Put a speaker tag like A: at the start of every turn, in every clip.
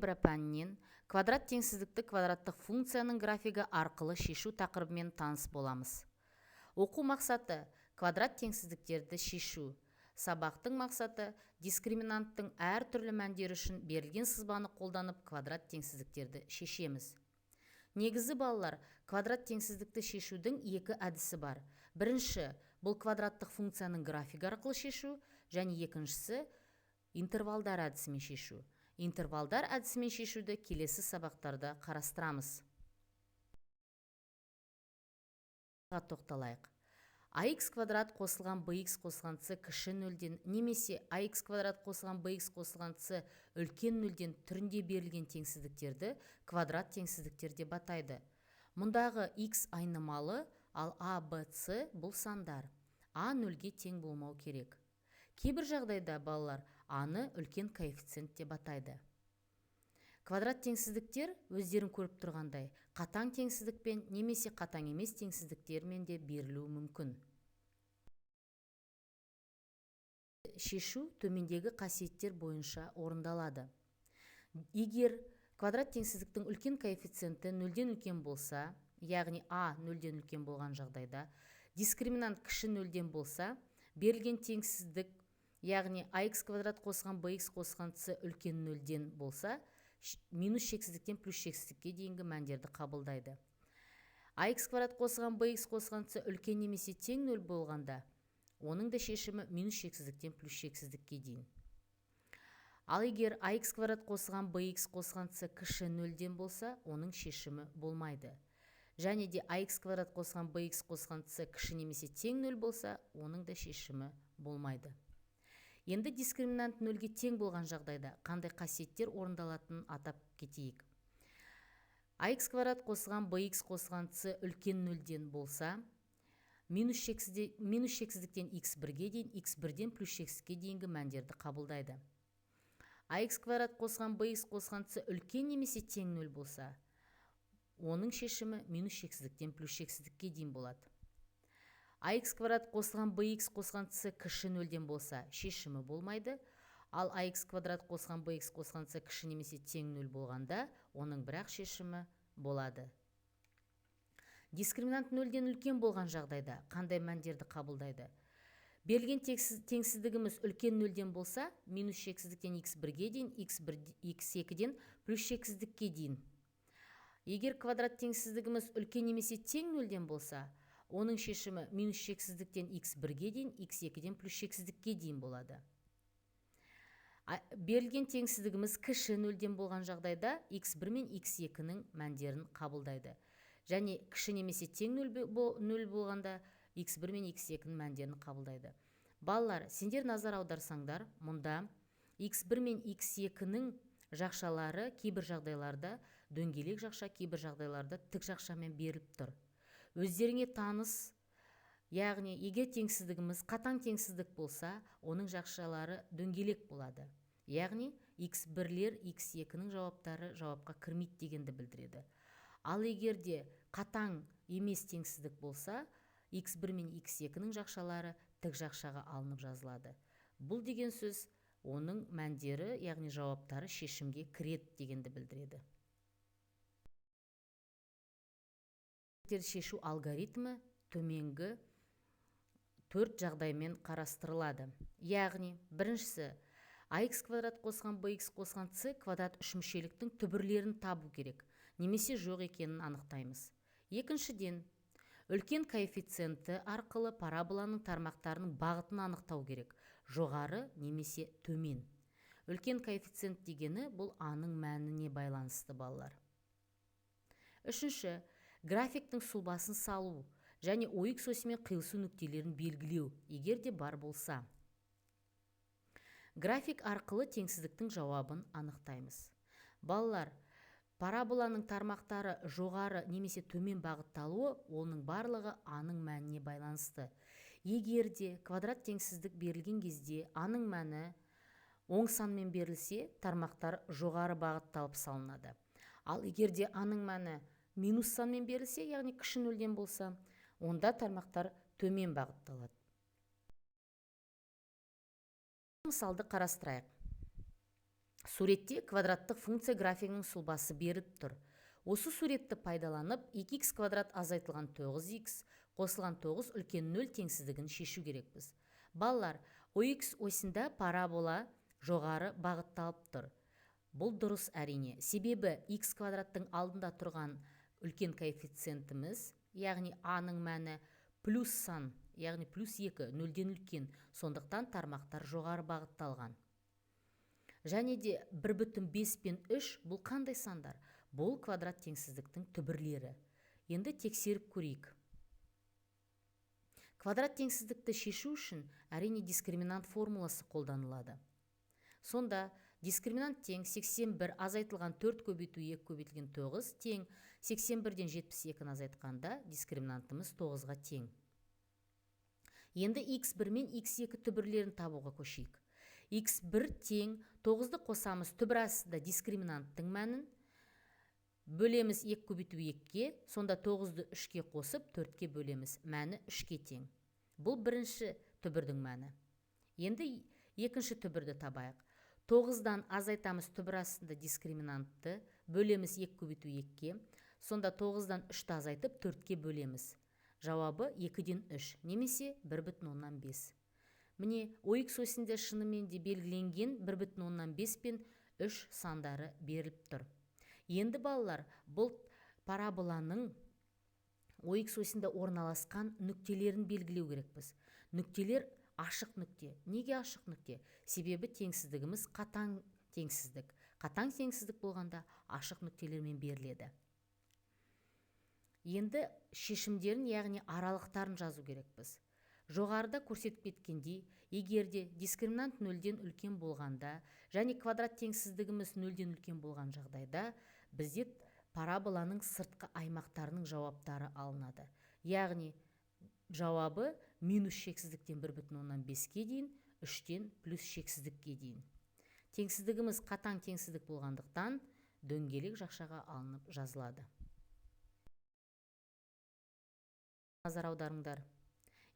A: пәнінен квадрат теңсіздікті квадраттық функцияның графигі арқылы шешу тақырыбымен таныс боламыз. Оқу мақсаты квадрат теңсіздіктерді шешу. Сабақтың мақсаты дискриминанттың әр түрлі мәндері үшін берілген сызбаны қолданып квадрат теңсіздіктерді шешеміз. Негізі балалар, квадрат теңсіздікті шешудің екі әдісі бар. Бірінші, бұл квадраттық функцияның графигі арқылы шешу, және екіншісі интервалдар әдісімен шешу. Интервалдар әдісімен шешуді келесі сабақтарда қарастырамыз. Тоқталайық. ax квадрат қосылған bx қосылған c кіші нөлден немесе ax квадрат қосылған bx қосылған c үлкен нөлден түрінде берілген теңсіздіктерді квадрат теңсіздіктер деп атайды. Мұндағы x айнымалы, ал a, b, c бұл сандар. a нөлге тең болмау керек. Кейбір жағдайда балалар a-ны үлкен коэффициент деп атайды. Квадрат теңсіздіктер өздерін көріп тұрғандай қатаң теңсіздікпен немесе қатаң емес теңсіздіктермен де берілуі мүмкін. Шешу төмендегі қасиеттер бойынша орындалады. Егер квадрат теңсіздіктің үлкен коэффициенті нөлден үлкен болса, яғни a нөлден үлкен болған жағдайда, дискриминант кіші нөлден болса, берілген теңсіздік, яғни ax квадрат қосылған bx қосылған c үлкен нөлден болса, минус шексіздіктен плюс шексіздікке дейінгі мәндерді қабылдайды. ax квадрат қосылған bx қосылған c үлкен немесе тең нөл болғанда, оның да шешімі минус шексіздіктен плюс шексіздікке дейін. Ал егер ax квадрат қосылған bx қосылған c кіші нөлден болса, оның шешімі болмайды. Және де ax квадрат қосылған bx қосылған c кіші немесе тең нөл болса, оның да шешімі болмайды. Енді дискриминант нөлге тең болған жағдайда қандай қасиеттер орындалатынын атап кетейік. ax квадрат қосылған bx қосылған c үлкен нөлден болса, минус шексіздіктен x1-ге дейін, x1-ден плюс шексіздікке дейінгі мәндерді қабылдайды. ax квадрат қосылған bx қосылған c үлкен немесе тең нөл болса, оның шешімі минус шексіздіктен плюс шексіздікке дейін болады. ax квадрат қосылған bx қосылған c кіші нөлден болса, шешімі болмайды. Ал ax квадрат қосылған bx қосылған c кіші немесе тең нөл болғанда, оның бірақ шешімі болады. Дискриминант нөлден үлкен болған жағдайда қандай мәндерді қабылдайды? Берілген теңсіздігіміз үлкен нөлден болса, минус шексіздіктен x1-ге дейін, x2-ден плюс шексіздікке дейін. Егер квадрат теңсіздігіміз үлкен немесе тең нөлден болса, оның шешімі минус шексіздіктен x1-ге дейін, x2-ден плюс шексіздікке дейін болады. Берілген теңсіздігіміз кіші нөлден болған жағдайда x1 мен x2-нің мәндерін қабылдайды. Және кіші немесе тең нөл болғанда x1 мен x2-нің мәндерін қабылдайды. Балалар, сендер назар аударсаңдар, мұнда x1 мен x2-нің жақшалары кейбір жағдайларда дөңгелек жақша, кейбір жағдайларда тік жақшамен беріліп тұр. Өздеріңе таныс, яғни егер теңсіздігіміз қатаң теңсіздік болса, оның жақшалары дөңгелек болады. Яғни x1-лер x2-нің жауаптары жауапқа кірмейді дегенді білдіреді. Ал егер де қатаң емес теңсіздік болса, x1 мен x2-нің жақшалары тік жақшаға алынып жазылады. Бұл деген сөз оның мәндері, яғни жауаптары шешімге кіреді дегенді білдіреді. Шешу алгоритмі төменгі 4 жағдаймен қарастырылады. Яғни, біріншісі, ax квадрат қосылған bx қосылған c квадрат үшмүшеліктің түбірлерін табу керек, немесе жоқ екенін анықтаймыз. Екіншіден, үлкен коэффициенті арқылы параболаның тармақтарының бағытын анықтау керек, жоғары немесе төмен. Үлкен коэффициент дегені бұл a-ның мәніне байланысты балалар. Үшінші, графиктің сұлбасын салу және ойық осымен қиылысу нүктелерін белгілеу, егер де бар болса. График арқылы теңсіздіктің жауабын анықтаймыз. Балалар, параболаның тармақтары жоғары немесе төмен бағытталуы, оның барлығы a-ның мәніне байланысты. Егер де квадрат теңсіздік берілген кезде a-ның мәні оң санмен берілсе, тармақтар жоғары бағытталып салынады. Ал егер де a-ның мәні минус санмен берілсе, яғни кіші нөлден болса, онда тармақтар төмен бағытталады. Мысалды қарастырайық. Суретте квадраттық функция графигінің сұлбасы беріп тұр. Осы суретті пайдаланып 2х квадрат азайтылған 9х қосылған 9 үлкен 0 теңсіздігін шешу керекпіз. Балалар, OX осында парабола жоғары бағытталып тұр. Бұл дұрыс әрине. Себебі x квадраттың алдында тұрған үлкен коэффициентіміз, яғни a-ның мәні плюс сан, яғни плюс 2, 0-ден үлкен, сондықтан тармақтар жоғары бағытталған. Және де 1,5 пен 3 бұл қандай сандар? Бұл квадрат теңсіздіктің түбірлері. Енді тексеріп көрейік. Квадрат теңсіздікті шешу үшін әрине дискриминант формуласы қолданылады. Сонда дискриминант тең 81 азайтылған 4 көбейту 2 көбейтілген 9 тең 81-ден 72-ні азайтқанда дискриминантымыз 9-ға тең. Енді x1 мен x2 түбірлерін табуға көшейік. x1 тең 9-ды қосамыз түбір астында дискриминанттың мәнін, бөлеміз 2 көбейту 2-ке, сонда 9-ды 3-ке қосып 4-ке бөлеміз, мәні 3-ке тең. Бұл бірінші түбірдің мәні. Енді екінші түбірді табайық. 9-дан азайтамыз түбір астында дискриминантты, бөлеміз 2 көбейту 2-ке, сонда 9-дан 3-ті азайтып 4-ке бөлеміз. Жауабы 2-ден 3, немесе 1,5. Міне, OX осінде шынымен де белгіленген 1,5 пен 3 сандары беріліп тұр. Енді балалар, бұл параболаның OX осында орналасқан нүктелерін белгілеу керекпіз. Нүктелер ашық нүкте. Неге ашық нүкте? Себебі теңсіздігіміз қатаң теңсіздік. Қатаң теңсіздік болғанда ашық нүктелермен беріледі. Енді шешімдерін, яғни аралықтарын жазу керекпіз. Жоғарыда көрсетіп кеткендей, егерде дискриминант 0-ден үлкен болғанда және квадрат теңсіздігіміз 0-ден үлкен болған жағдайда, бізде параболаның сыртқы аймақтарының жауаптары алынады. Яғни жауабы минус шексіздіктен 1,5-ке дейін, 3-тен плюс шексіздікке дейін. Теңсіздігіміз қатаң теңсіздік болғандықтан дөңгелек жақшаға алынып жазылады. Назар аударыңдар.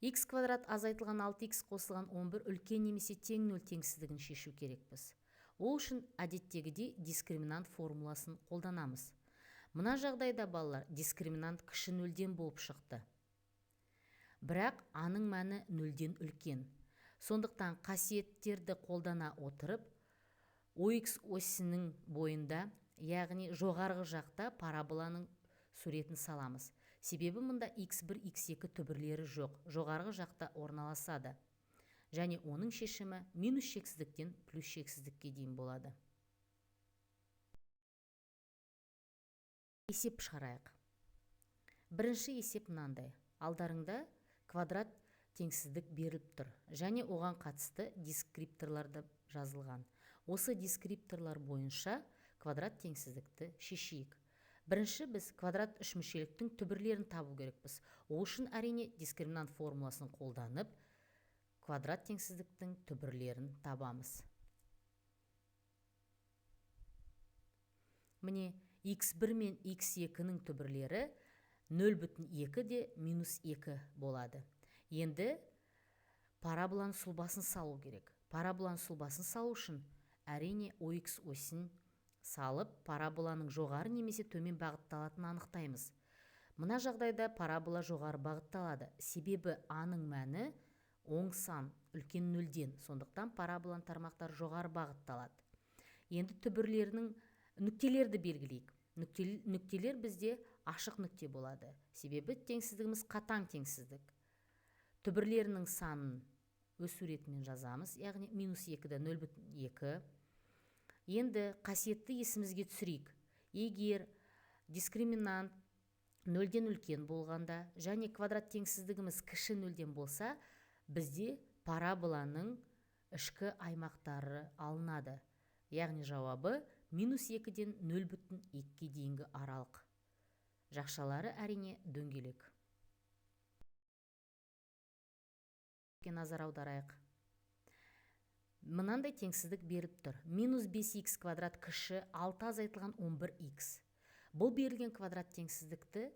A: X квадрат азайтылған 6x қосылған 11 үлкен немесе тең 0 теңсіздігін шешу керекпіз. Ол үшін әдеттегідей дискриминант формуласын қолданамыз. Мына жағдайда балалар дискриминант кіші 0-ден болып шықты. Бірақ аның мәні 0-ден үлкен. Сондықтан қасиеттерді қолдана отырып, OX осінің бойында, яғни жоғарғы жақта параболаның суретін саламыз. Себебі мұнда x1, x2 түбірлері жоқ, жоғарғы жақта орналасады. Және оның шешімі минус шексіздіктен плюс шексіздікке дейін болады. Есеп шығарайық. Бірінші есеп мынандай. Алдарыңда квадрат теңсіздік беріліп тұр. Және оған қатысты дескрипторларды жазылған. Осы дескрипторлар бойынша квадрат теңсіздікті шешейік. Бірінші біз квадрат үшмүшеліктің түбірлерін табу керекпіз. Ол үшін әрине дискриминант формуласын қолданып, квадрат теңсіздіктің түбірлерін табамыз. Міне, x1 мен x2-ның түбірлері 0,2 де минус 2 болады. Енді параболаның сұлбасын салу керек. Параболаның сұлбасын салу үшін әрине OX осін салып, параболаның жоғары немесе төмен бағытталатынын анықтаймыз. Мына жағдайда парабола жоғары бағытталады. Себебі аның мәні оң сан, үлкен 0-ден. Сондықтан параболаның тармақтары жоғары бағытталады. Енді түбірлерінің нүктелерді белгілейік. Нүктелер бізде ашық нүкте болады. Себебі теңсіздігіміз қатаң теңсіздік. Түбірлерінің санын өз суретімен жазамыз, яғни минус 2-ді 0,2. Енді қасиетті есімізге түсірейік. Егер дискриминант 0-ден үлкен болғанда және квадрат теңсіздігіміз кіші 0-ден болса, бізде параболаның ішкі аймақтары алынады. Яғни жауабы минус 2-ден 0,2-ке дейінгі аралық. Жақшалары әрине дөңгелек. Назар аударайық. Мынандай теңсіздік беріп тұр. Минус 5x квадрат кіші 6 азайтылған 11x. Бұл берілген квадрат теңсіздікті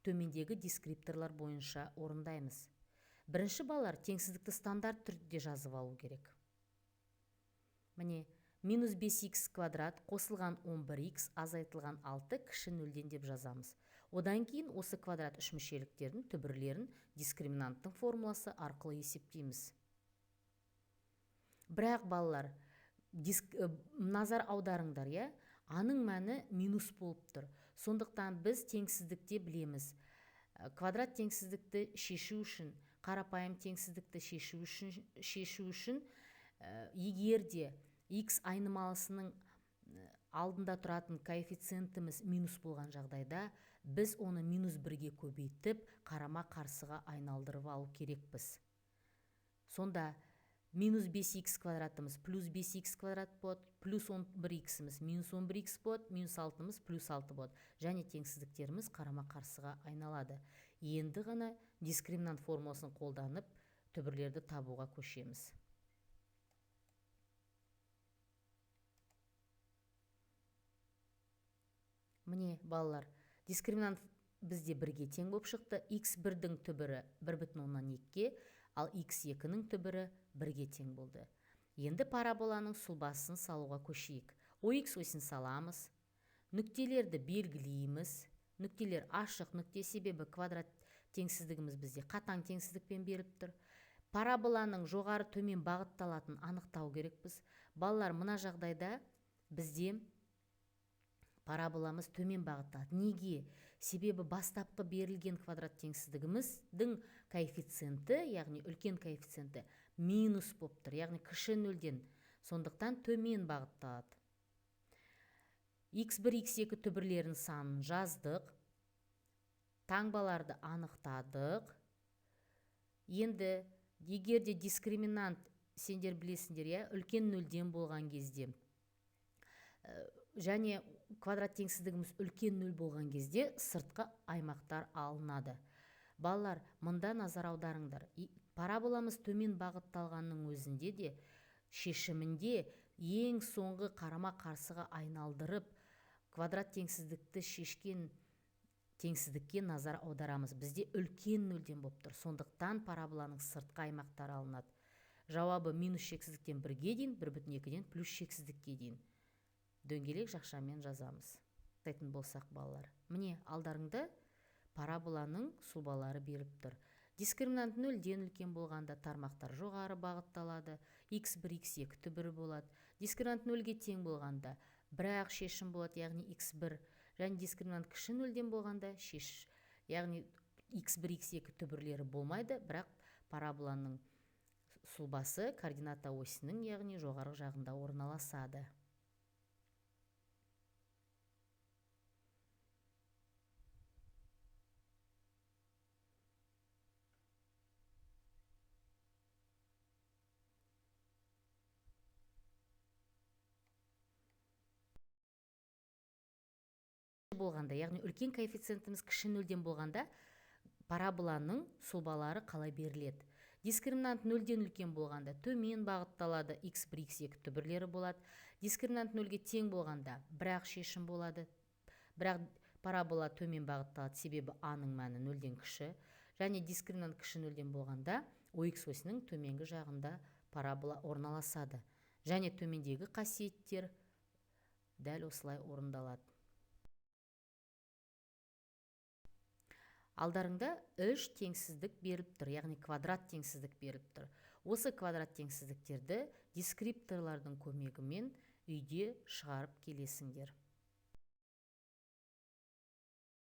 A: төмендегі дескрипторлар бойынша орындаймыз. Бірінші балалар теңсіздікті стандарт түрде жазып алу керек. Міне, минус 5х квадрат қосылған 11х азайтылған 6 кіші нөлден деп жазамыз. Одан кейін осы квадрат үш мүшеліктердің түбірлерін дискриминанттың формуласы арқылы есептейміз. Бірақ балалар, назар аударыңдар, я? Аның мәні минус болып тұр. Сондықтан біз теңсіздікте білеміз. Квадрат теңсіздікті шешу үшін, қарапайым теңсіздікті шешу үшін, егер де x айнымалысының алдында тұратын коэффициентіміз минус болған жағдайда, біз оны минус 1-ге көбейтіп, қарама қарсыға айналдырып алу керекпіз. Сонда минус 5х квадратымыз плюс 5х квадрат болады, плюс 11х-іміз минус 11х болады, минус 6-ымыз плюс 6 болады. Және теңсіздіктеріміз қарама қарсыға айналады. Енді ғана дискриминант формуласын қолданып, түбірлерді табуға көшеміз. Міне, балалар, дискриминант бізде 1-ге тең болып шықты. x1-дің түбірі 1,2-ге, ал x2-ның түбірі 1-ге тең болды. Енді параболаның сұлбасын салуға көшейік. Оx осыны саламыз. Нүктелерді белгілейміз. Нүктелер ашық нүкте, себебі квадрат теңсіздігіміз бізде қатаң теңсіздікпен беріп тұр. Параболаның жоғары төмен бағытталатын анықтау керекпіз. Балалар, мына жағдайда бізде параболамыз төмен бағытталады. Неге? Себебі бастапқы берілген квадрат теңсіздігіміздің коэффициенті, яғни үлкен коэффициенті минус болып тұр, яғни кіші нөлден. Сондықтан төмен бағытталады. x1, x2 түбірлерін санын жаздық. Таңбаларды анықтадық. Енді егер де дискриминант, сендер білесіңдер, үлкен нөлден болған кезде, және квадрат теңсіздігіміз үлкен нөл болған кезде сыртқы аймақтар алынады. Балалар, мұнда назар аударыңдар. Параболамыз төмен бағытталғанның өзінде де, шешімінде ең соңғы қарама қарсыға айналдырып, квадрат теңсіздікті шешкен теңсіздікке назар аударамыз. Бізде үлкен нөлден болып тұр. Сондықтан параболаның сыртқы аймақтары алынады. Жауабы минус шексіздіктен 1-ге дейін, 1,2-ден плюс шексіздікке дейін. Дөңгелек жақшамен жазамыз. Айтатын болсақ, балалар, міне алдарыңда параболаның сұлбалары беріп тұр. Дискриминант 0-ден үлкен болғанда тармақтар жоғары бағытталады, x1, x2 түбірі болады. Дискриминант 0-ге тең болғанда бірақ шешім болады, яғни x1, және дискриминант кіші 0-ден болғанда яғни x1, x2 түбірлері болмайды, бірақ параболаның сұлбасы координата осінің, яғни жоғары жағында орналасады. Болғанда, яғни үлкен коэффициентіміз кіші 0-ден болғанда, параболаның сұлбалары қалай беріледі. Дискриминант 0-ден үлкен болғанда төмен бағытталады, x1, x2 түбірлері болады. Дискриминант 0-ге тең болғанда бірақ шешім болады. Бірақ парабола төмен бағытталады, себебі a-ның мәні 0-ден кіші. Және дискриминант кіші 0-ден болғанда, ox осінің төменгі жағында парабола орналасады. Және төмендегі қасиеттер дәл осылай орындалады. Алдарыңда 3 теңсіздік беріп тұр, яғни квадрат теңсіздік беріп тұр. Осы квадрат теңсіздіктерді дескрипторлардың көмегімен үйде шығарып келесіңдер.